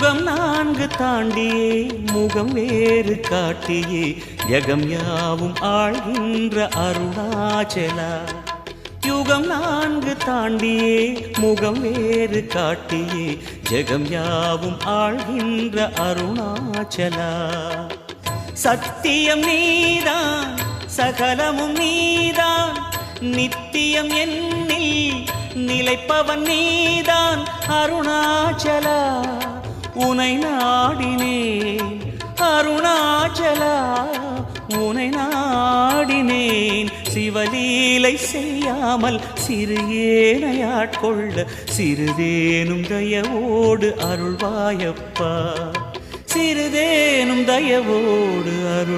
யுகம் 4 தாண்டியே முகம் வேறு காட்டியே ஜகம் யாவும் ஆழ்கின்ற அருணாச்சலா. யுகம் 4 தாண்டியே முகம் வேறு காட்டியே ஜகம் யாவும் ஆழ்கின்ற அருணாச்சலா. சத்தியம் நீதான் சகலமும் நீதான் நித்தியம் என்னில் நிலைப்பவன் நீதான் அருணாச்சலா. உனை நாடினேன் அருணாச்சலா, உனை நாடினேன். சிவலீலை செய்யாமல் சிறு ஏனையாட்கொள்ள சிறிதேனும் தயவோடு அருள்வாயப்பா, சிறிதேனும் தயவோடு அருள்